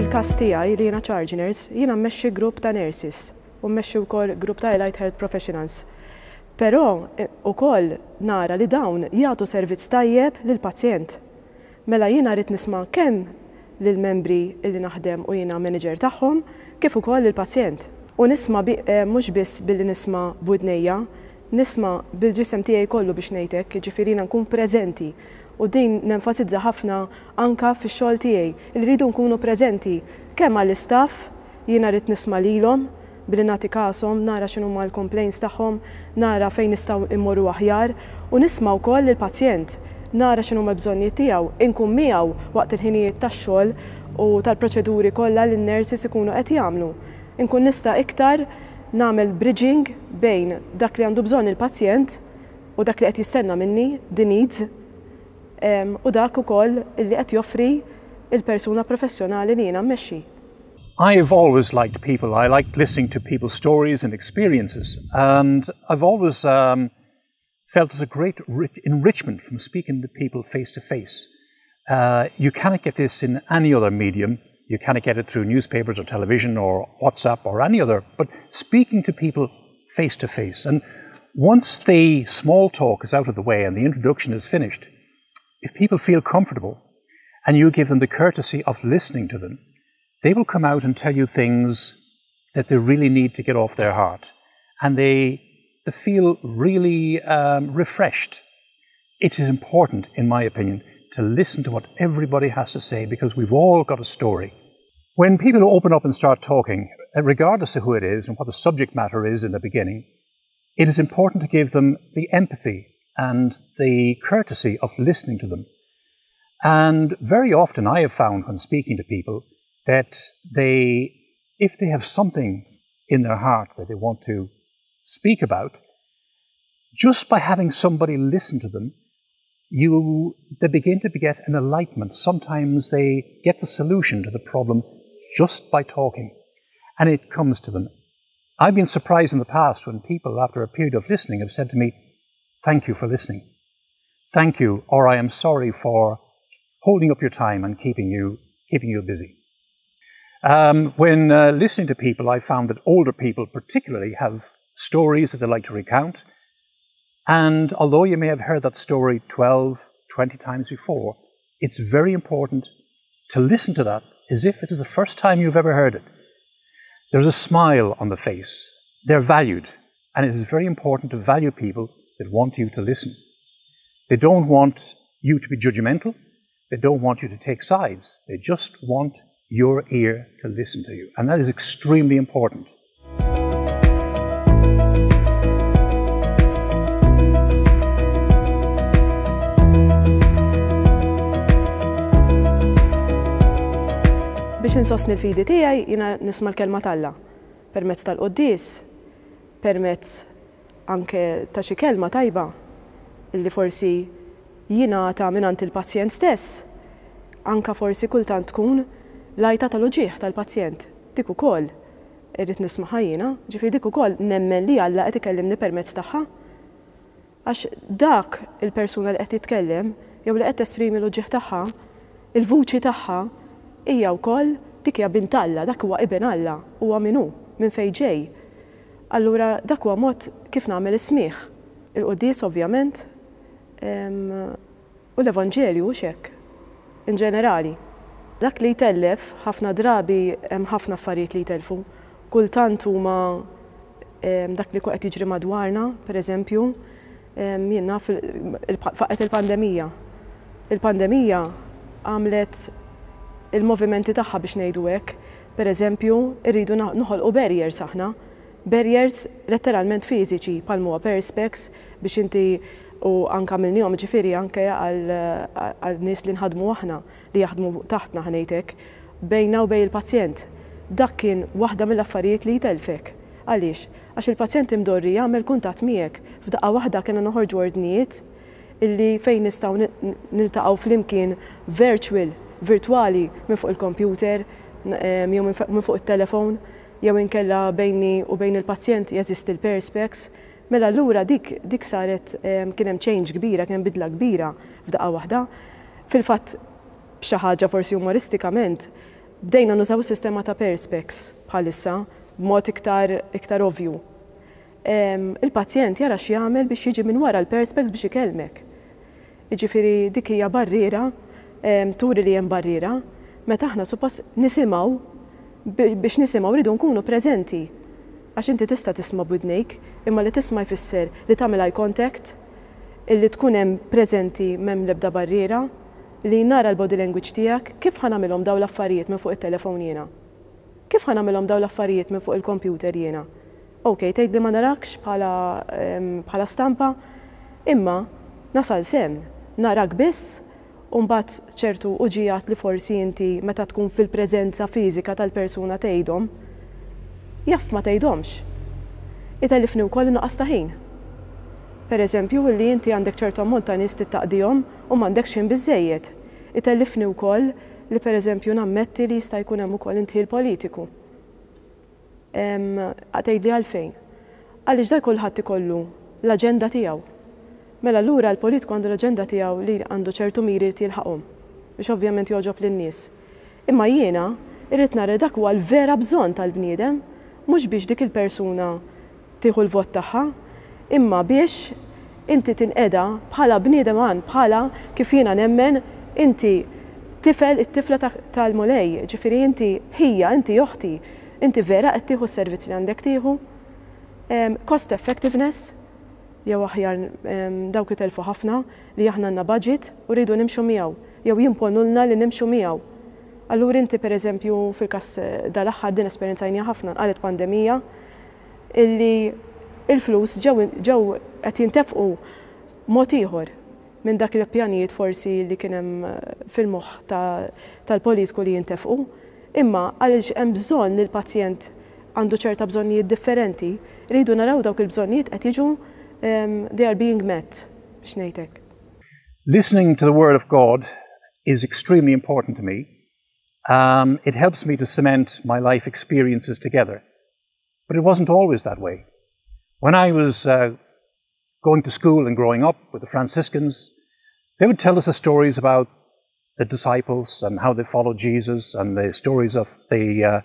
Fil-każ tiegħi li jiena charge nurse, jiena mmexxi grupp ta' nurses u mmexxi wkoll grupp ta' allied health professionals. Però wkoll nara li dawn jagħtu servizz tajjeb lill-pazjent. Mela jiena rrid nisma' kemm lill-membri li naħdem u jiena manager tagħhom kif ukoll lill-pazjent. U nisma' mhux biss billi nisma' b'widnejja, nisma' bil-ġisem tiegħi kollu biex ngħidlek, jiġifieri nkun preżenti. U din nenfasizza ħafna anka fix-xogħol tiegħi li rridu nkunu preżenti kemm għall-istaff jiena rrid nisma' lilhom billi nagħti kasom, nara x'inhuma l-complaints tagħhom, nara fejn nistgħu immorru aħjar u nisma' wkoll lill-pazjent, nara x'inhuma l-bżonnijiet tiegħu, inkun miegħu waqt il-ħinijiet tax-xogħol u tal-proċeduri kollha li n-nurses ikunu qed jagħmlu. Inkun nista' iktar nagħmel bridging bejn dak li għandu bżonn il-pazjent u dak li qed jistenna minni, the needs, u dak ukoll li qed joffri il-persuna professjonali li jiena mmexxi. I've always liked people. I liked listening to people's stories and experiences, and I've always felt there's a great enrichment from speaking to people face to face. You cannot get this in any other medium. You cannot get it through newspapers or television or WhatsApp or any other, but speaking to people face to face. And once the small talk is out of the way and the introduction is finished, if people feel comfortable and you give them the courtesy of listening to them, they will come out and tell you things that they really need to get off their heart. And they feel really refreshed. It is important, in my opinion, to listen to what everybody has to say because we've all got a story. When people open up and start talking, regardless of who it is and what the subject matter is in the beginning, it is important to give them the empathy and the courtesy of listening to them. And very often I have found when speaking to people that if they have something in their heart that they want to speak about, just by having somebody listen to them, they begin to get an enlightenment. Sometimes they get the solution to the problem just by talking, and it comes to them. I've been surprised in the past when people, after a period of listening, have said to me, "Thank you for listening. Thank you," or "I am sorry for holding up your time and keeping you busy." When listening to people, I found that older people particularly have stories that they like to recount. And although you may have heard that story 12, 20 times before, it's very important to listen to that as if it is the first time you've ever heard it. There's a smile on the face. They're valued. And it is very important to value people that want you to listen. They don't want you to be judgmental. They don't want you to take sides. They just want your ear to listen to you. And that is extremely important. Biex insostni l-fidi tiegħi jiena nisma' l-kelma t'Alla permezz tal-quddies, permezz anke ta' xi kelma tajba illi forsi jingħata mingħand il-pazjent stess. Anke forsi kultant tkun l-għajta tal-uġieħ tal-pazjent. Dik ukoll irrid nismaħha jiena, ġifieri dik ukoll nemmen li Alla qed ikellimni permezz tagħha. Għax dak il-persuna li qed titkellem jew li qed tesprimi l-uġieħ tagħha, il-vuċi tagħha hija wkoll dik hija bint Alla, dak huwa ibn Alla, huwa min hu, minn fejn ġej. Allura dak huwa mod kif nagħmel is-smigħ. Il-quddies ovvjament u l-Evanġelju hux hekk, in ġenerali. Dak li jtellef ħafna drabi hemm ħafna affarijiet li jtelfu. Kultant huma dak li qed jiġri madwarna, pereżempju, jiena faqet il-pandemija. Il-pandemija għamlet il-movimenti tagħha biex ngħidu hekk. Pereżempju, irridu noħolqu barriers aħna. Barriers letteralment fiżiċi bħal huwa perspex biex inti u anke għamilnihom ġifieri anke għal nies li nħadmu aħna li jaħdmu taħtna ħanejtek bejna u bejn il-pazjent. Dak kien waħda mill-affarijiet li jtelfek. Għaliex? Għax il-pazjent imdorri jagħmel kuntatt miegħek. F'daqqa waħda kellna noħorġu ordnijiet illi fejn nistgħu niltaqgħu flimkien virtwali minn fuq il-kompjuter jew minn fuq it-telefon jew inkella bejni u bejn il-pazjent jeżisti l-perspex. Mela allura dik saret kien hemm change kbira, kien hemm bidla kbira f'daqqa waħda. Fil-fatt b'xi ħaġa forsi umoristikament bdejna nużaw sistema ta' perspex bħalissa, b'mod iktar ovvju. Il-pazjent jara x'jagħmel biex jiġi minn wara l-perspex biex ikellmek. Jiġifieri dik hija barriera, turi li hemm barriera, meta aħna suppost nisimgħu biex nisimgħu rridu nkunu preżenti. Għax inti tista' tisma' b'udnejk, imma li tisma' jfisser li tagħmel eye contact, illi tkun hemm preżenti m'hemm l-ebda barriera, li nara l-body language tiegħek, kif ħanamilhom dawn l-affarijiet minn fuq it-telefon jiena? Kif ħanamilhom dawn l-affarijiet minn fuq il-computer jiena? Okay, tgħid li ma narakx bħala stampa, imma nasal sem, narak biss, u mbagħad ċertu uġijat li forsi inti meta tkun fil-preżenza fiżika tal-persuna tgħidhom, jaff ma tgħidhomx. Itellifni wkoll nuqqas ta' ħin. Pereżempju li inti għandek ċertu ammont ta' nies tittaqdihom u m'għandekx ħin biżżejjed. Itellifni wkoll li pereżempju nammetti li jista' jkun hemm ukoll inti l-politiku. Għatgħidli għalfejn. Għaliex da kulħadd ikollu l-aġenda tiegħu. Mela allura l-politiku għandu l-aġenda tiegħu li għandu ċertu miri li jilħaqhom biex ovvjament joġob lin-nies. Imma jiena irrid nara dak huwa l-vera bżonn tal-bniedem, mhux biex dik il-persuna tieħu l-vot tagħha, imma biex inti tinqeda bħala bniedem għan, bħala kif jiena nemmen inti tifel it-tifla tal-mulej, ġifieri inti ħija, inti joħti, inti vera qed tieħu s-servizz li għandek tieħu, cost effectiveness, jew aħjar dawk itelfu ħafna li aħna għandna budget u rridu nimxu miegħu, jew jimponulna li nimxu miegħu. Allura inti pereżempju fil-każ dal-aħħar din esperjenzajnija ħafna qalet pandemija illi il-flus ġew qed jintefqu mod ieħor minn dak il-pjanijiet forsi li kien hemm fil-moħħ tal-politiku li jintefqu, imma għaliex hemm bżonn li l-pazjent għandu ċerta bżonnijiet differenti, rridu naraw dawk il-bżonnijiet qed jiġu they are being met biex ngħidlek. Listening to the Word of God is extremely important to me. It helps me to cement my life experiences together. But it wasn't always that way. When I was going to school and growing up with the Franciscans, they would tell us the stories about the disciples and how they followed Jesus and the stories of the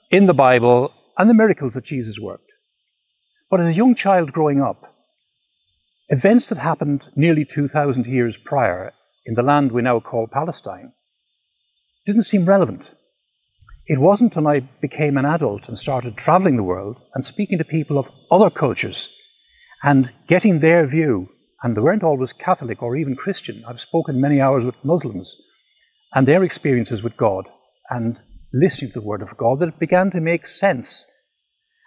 in the Bible and the miracles that Jesus worked. But as a young child growing up, events that happened nearly 2,000 years prior in the land we now call Palestine didn't seem relevant. It wasn't until I became an adult and started traveling the world and speaking to people of other cultures and getting their view, and they weren't always Catholic or even Christian. I've spoken many hours with Muslims and their experiences with God and listening to the Word of God, that it began to make sense.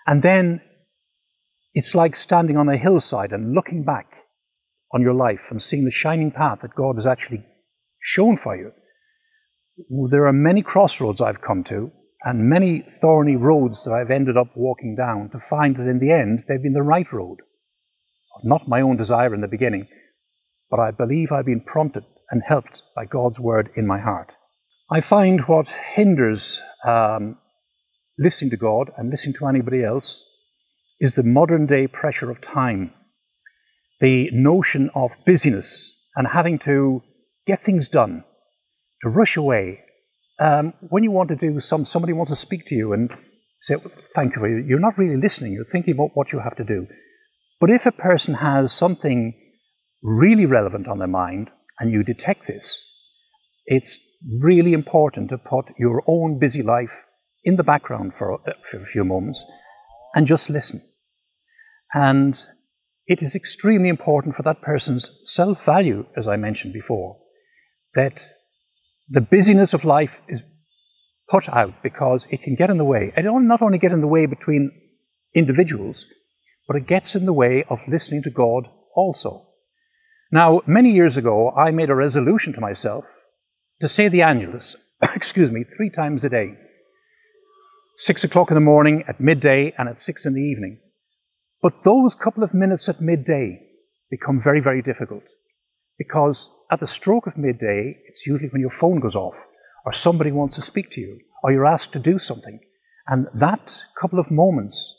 And then it's like standing on a hillside and looking back on your life and seeing the shining path that God has actually shown for you. There are many crossroads I've come to and many thorny roads that I've ended up walking down to find that in the end they've been the right road. Not my own desire in the beginning, but I believe I've been prompted and helped by God's Word in my heart. I find what hinders listening to God and listening to anybody else is the modern day pressure of time, the notion of busyness and having to get things done, to rush away. When you want to do somebody wants to speak to you and say, thank you, you're not really listening, you're thinking about what you have to do. But if a person has something really relevant on their mind and you detect this, it's really important to put your own busy life in the background for a few moments and just listen. And it is extremely important for that person's self-value, as I mentioned before, that the busyness of life is put out because it can get in the way. It not only get in the way between individuals, but it gets in the way of listening to God also. Now, many years ago, I made a resolution to myself to say the Angelus, 3 times a day. 6 o'clock in the morning, at midday, and at 6 in the evening. But those couple of minutes at midday become very, very difficult. Because at the stroke of midday, it's usually when your phone goes off, or somebody wants to speak to you, or you're asked to do something. And that couple of moments,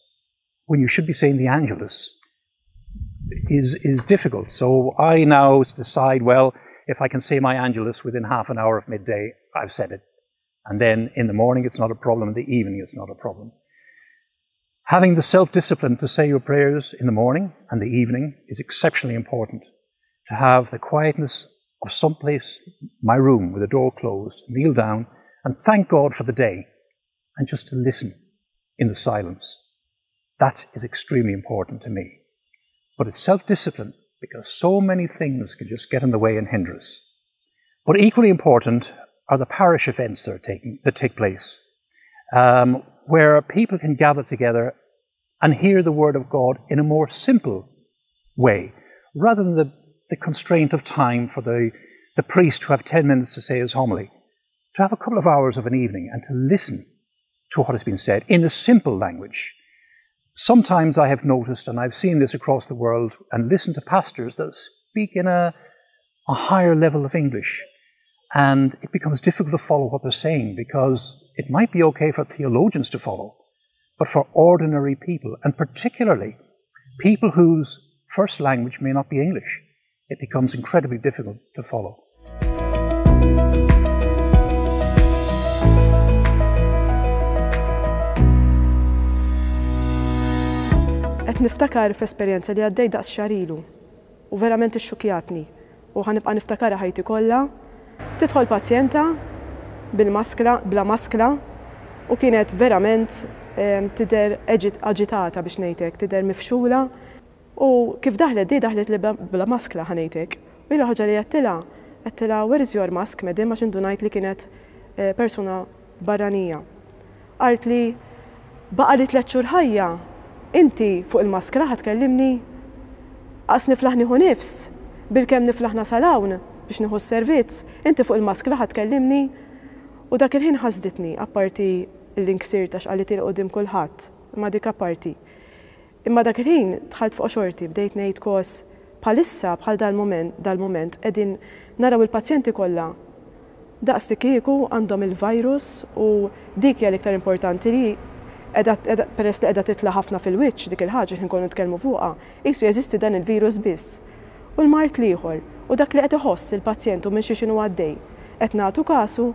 when you should be saying the Angelus, is difficult. So I now decide, well, if I can say my Angelus within half an hour of midday, I've said it. And then in the morning it's not a problem, in the evening it's not a problem. Having the self-discipline to say your prayers in the morning and the evening is exceptionally important. To have the quietness of someplace, my room with the door closed, kneel down and thank God for the day and just to listen in the silence. That is extremely important to me. But it's self-discipline because so many things can just get in the way and hinder us. But equally important are the parish events that take place, where people can gather together and hear the Word of God in a more simple way, rather than the constraint of time for the priest to have 10 minutes to say his homily, to have a couple of hours of an evening and to listen to what has been said in a simple language. Sometimes I have noticed, and I've seen this across the world, and listened to pastors that speak in a higher level of English, and it becomes difficult to follow what they're saying, because it might be okay for theologians to follow, but for ordinary people, and particularly people whose first language may not be English, it becomes incredibly difficult to follow. Qed niftakar f'esperjenza li għaddej daqs xarilu u verament ixxukjatni u ħanibqa' niftakarha ħajti kollha. Tidħol pazjenta bla maskla u kienet verament tidher aġitata biex ngħidlek, tidher mifxula u kif daħlet li bla maskla ħanejtek. U ilha ħaġa li għedtilha where is your mask, madam, għax indu ngħid li kienet persuna barranija. Qalt li baqa' li 3 xhur ħajja, inti fuq il-maskra ħatkellimni qas niflaħ nieħu nifs bil-kemm niflaħna sal-hawn biex nieħu s-servizz, inti fuq il-maskra ħatkellimni u dak il-ħin ħasditni apparti l-inksir tax qalit il qudiem kulħadd, imma dik apparti. Imma dak il-ħin dħalt fuq xorti bdejt ngħid kos bħalissa bħal dal-mument qegħdin naraw il-pazjenti kollha daqs li kieku għandhom il-virus u dik hija l-iktar importanti li peress li qiegħda titla' ħafna fil-wiċċ dik il-ħaġa li nkunu nitkellmu fuqha, qisu jeżisti dan il-virus biss. U l-mart ieħor u dak li qed iħoss il-pazjent u minn xi x'inhu għaddej qed nagħtu kasu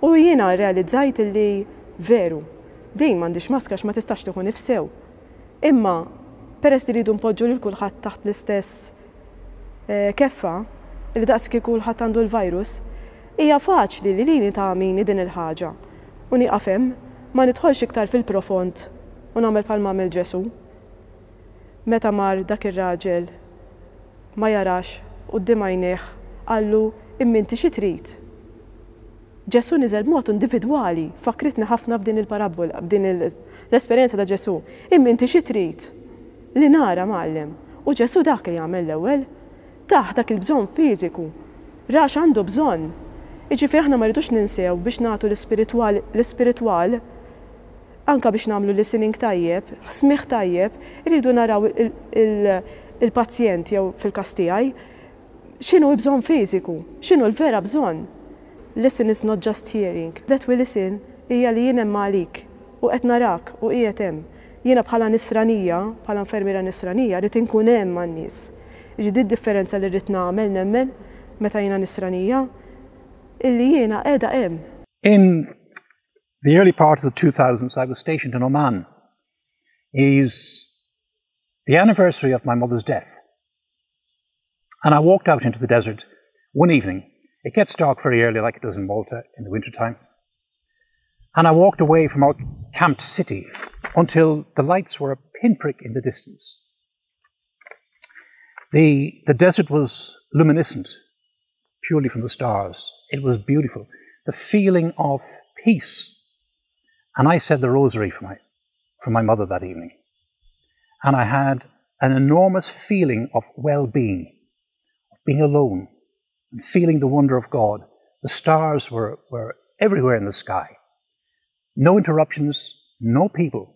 u jiena rrealizzajt li veru din m'għandix maska ma tistax tieħu nifsew. Imma peress li rridu npoġġu lil kulħadd taħt l-istess keffa li daqs kieku kulħadd għandu l-virus, hija faċli li lili tagħmini din il-ħaġa u nieqaf hemm ma nidħolx iktar fil-profond u nagħmel bħal m'għamel Ġesu. Meta mar dak ir-raġel ma jarax quddiem għajnejh qallu imminti xi trid. Ġesu niżel b'mod individwali, fakritni ħafna f'din il-parabola, f'din l-esperjenza ta' Ġesu. Imminti xi trid li nara Mgħallem. U Ġesu dak li jagħmel l-ewwel taħ dak il-bżonn fiżiku. Rax għandu bżonn. Jiġifieri aħna ma rridux ninsew biex nagħtu l-ispiritwal anka biex nagħmlu listening tajjeb, smigħ tajjeb, irridu naraw il-pazjent jew fil-każ tiegħi x'inhu l-bżonn fiżiku, x'inhu l-vera bżonn. Listen is not just hearing. That we listen hija li jien hemm għalik u qed narak u qiegħed hemm. Jiena bħala nisranija, bħala infermiera nisranija rrid inkun hemm man-nies. Ġi differenza li rrid nagħmel nemmen meta jiena nisranija illi jiena qiegħda hemm. In the early part of the 2000s, I was stationed in Oman. It is the anniversary of my mother's death. And I walked out into the desert one evening. It gets dark very early, like it does in Malta in the wintertime. And I walked away from our camped city until the lights were a pinprick in the distance. The desert was luminescent, purely from the stars. It was beautiful. The feeling of peace. And I said the rosary for my mother that evening. And I had an enormous feeling of well-being, of being alone, and feeling the wonder of God. The stars were everywhere in the sky. No interruptions, no people.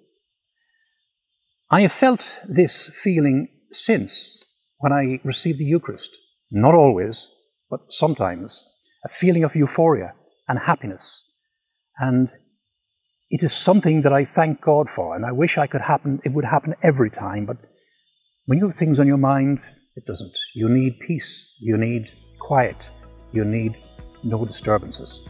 I have felt this feeling since when I received the Eucharist. Not always, but sometimes. A feeling of euphoria and happiness. And it is something that I thank God for, and I wish it would happen every time, but when you have things on your mind, it doesn't. You need peace, you need quiet, you need no disturbances.